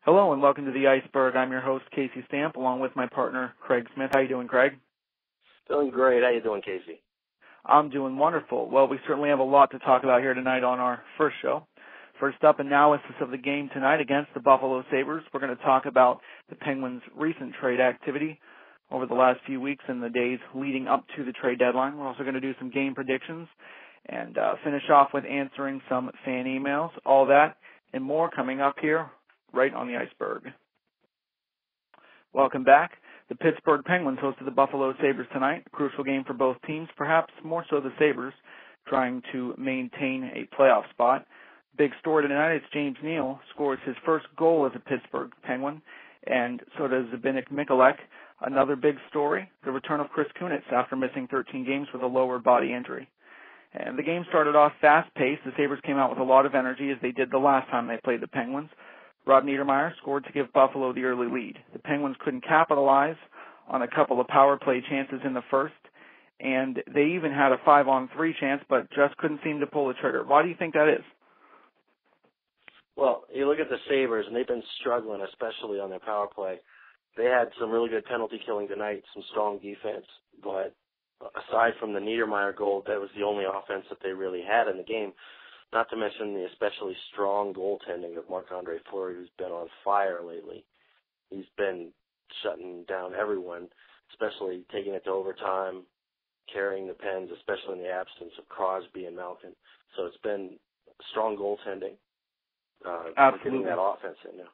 Hello and welcome to the Iceberg. I'm your host, Casey Stamp, along with my partner, Craig Smith. How you doing, Craig? Doing great. How you doing, Casey? I'm doing wonderful. Well, we certainly have a lot to talk about here tonight on our first show. First up, analysis of the game tonight against the Buffalo Sabres. We're going to talk about the Penguins' recent trade activity over the last few weeks and the days leading up to the trade deadline. We're also going to do some game predictions and finish off with answering some fan emails. All that and more coming up here right on the Iceberg. Welcome back. The Pittsburgh Penguins hosted the Buffalo Sabres tonight. A crucial game for both teams, perhaps more so the Sabres, trying to maintain a playoff spot. Big story tonight is James Neal scores his first goal as a Pittsburgh Penguin, and so does Zbynek Mikulek. Another big story, the return of Chris Kunitz after missing 13 games with a lower body injury. And the game started off fast-paced. The Sabres came out with a lot of energy, as they did the last time they played the Penguins. Rob Niedermayer scored to give Buffalo the early lead. The Penguins couldn't capitalize on a couple of power play chances in the first, and they even had a 5-on-3 chance, but just couldn't seem to pull the trigger. Why do you think that is? Well, you look at the Sabres, and they've been struggling, especially on their power play. They had some really good penalty killing tonight, some strong defense, but aside from the Niedermayer goal, that was the only offense that they really had in the game, not to mention the especially strong goaltending of Marc-Andre Fleury, who's been on fire lately. He's been shutting down everyone, especially taking it to overtime, carrying the Pens, especially in the absence of Crosby and Malkin. So it's been strong goaltending. Absolutely. Getting that offense in now.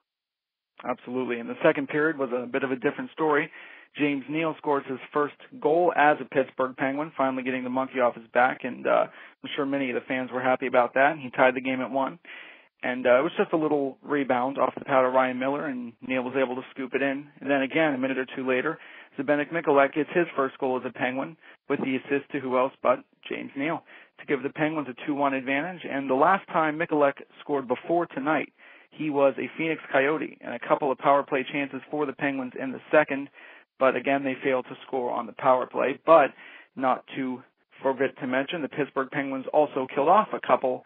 Absolutely. And the second period was a bit of a different story. James Neal scores his first goal as a Pittsburgh Penguin, finally getting the monkey off his back, and I'm sure many of the fans were happy about that. He tied the game at 1. And it was just a little rebound off the pad of Ryan Miller, and Neal was able to scoop it in. And then again, a minute or two later, Zbynek Mikulek gets his first goal as a Penguin with the assist to who else but James Neal to give the Penguins a 2-1 advantage. And the last time Mikulek scored before tonight, he was a Phoenix Coyote, and a couple of power play chances for the Penguins in the second. But again, they failed to score on the power play. But not to forget to mention, the Pittsburgh Penguins also killed off a couple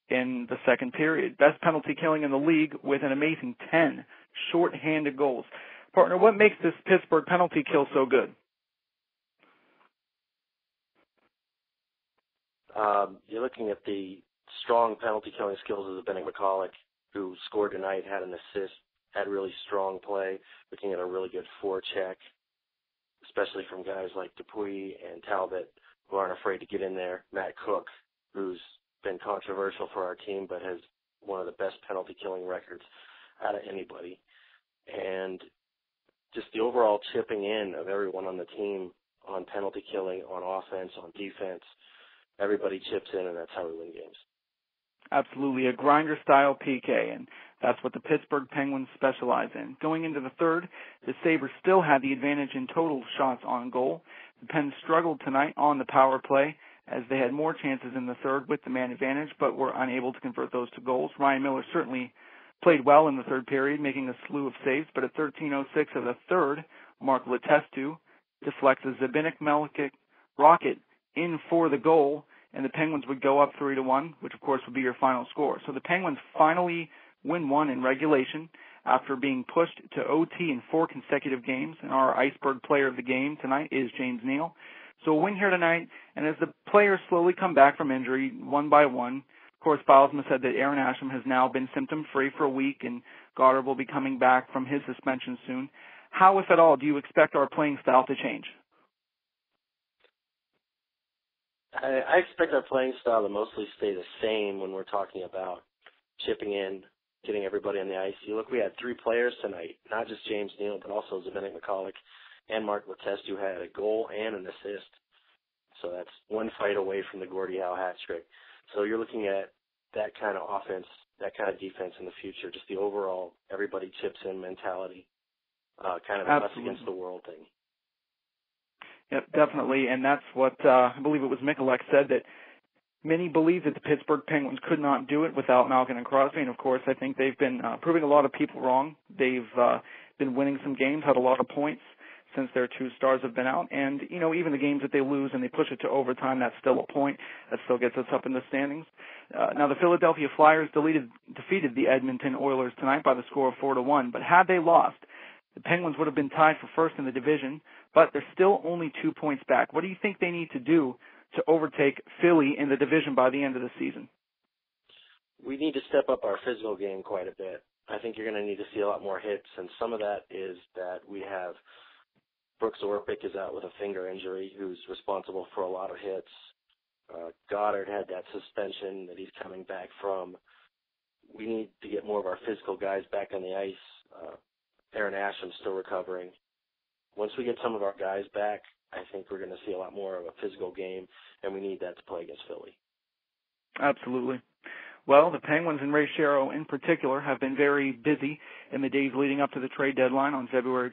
in the second period. Best penalty killing in the league with an amazing 10 short-handed goals. Partner, what makes this Pittsburgh penalty kill so good? You're looking at the strong penalty killing skills of Zbynek Mikulek, who scored tonight, had an assist, had really strong play, looking at a really good forecheck, especially from guys like Dupuis and Talbot, who aren't afraid to get in there. Matt Cook, who's been controversial for our team, but has one of the best penalty killing records out of anybody. And just the overall chipping in of everyone on the team on penalty killing, on offense, on defense. Everybody chips in, and that's how we win games. Absolutely, a grinder-style PK, and that's what the Pittsburgh Penguins specialize in. Going into the third, the Sabres still had the advantage in total shots on goal. The Pens struggled tonight on the power play, as they had more chances in the third with the man advantage, but were unable to convert those to goals. Ryan Miller certainly played well in the third period, making a slew of saves, but at 13:06 of the third, Mark Letestu deflects a Zbynek Mikulek rocket in for the goal, and the Penguins would go up 3-1, which of course would be your final score. So the Penguins finally win one in regulation after being pushed to OT in 4 consecutive games, and our Iceberg player of the game tonight is James Neal. So a win here tonight, and as the players slowly come back from injury, one by one, of course, Bilesma said that Aaron Asham has now been symptom-free for a week, and Goddard will be coming back from his suspension soon. How, if at all, do you expect our playing style to change? I expect our playing style to mostly stay the same when we're talking about chipping in, getting everybody on the ice. You look, we had 3 players tonight, not just James Neal, but also Zbynek Mikulek and Mark Letestu, who had a goal and an assist. So that's one fight away from the Gordie Howe hat trick. So you're looking at that kind of offense, that kind of defense in the future, just the overall everybody chips in mentality, kind of us against the world thing. Yep, definitely, and that's what I believe it was Mikulek said, that many believe that the Pittsburgh Penguins could not do it without Malkin and Crosby, and of course I think they've been proving a lot of people wrong. They've been winning some games, had a lot of points, since their two stars have been out. And, even the games that they lose and they push it to overtime, that's still a point. That still gets us up in the standings. Now, the Philadelphia Flyers defeated the Edmonton Oilers tonight by the score of 4-1. But had they lost, the Penguins would have been tied for first in the division, but they're still only 2 points back. What do you think they need to do to overtake Philly in the division by the end of the season? We need to step up our physical game quite a bit. I think you're going to need to see a lot more hits, and some of that is that we have Brooks Orpik is out with a finger injury, who's responsible for a lot of hits. Goddard had that suspension that he's coming back from. We need to get more of our physical guys back on the ice. Aaron Asham's still recovering. Once we get some of our guys back, I think we're going to see a lot more of a physical game, and we need that to play against Philly. Absolutely. Well, the Penguins and Ray Shero in particular have been very busy in the days leading up to the trade deadline on February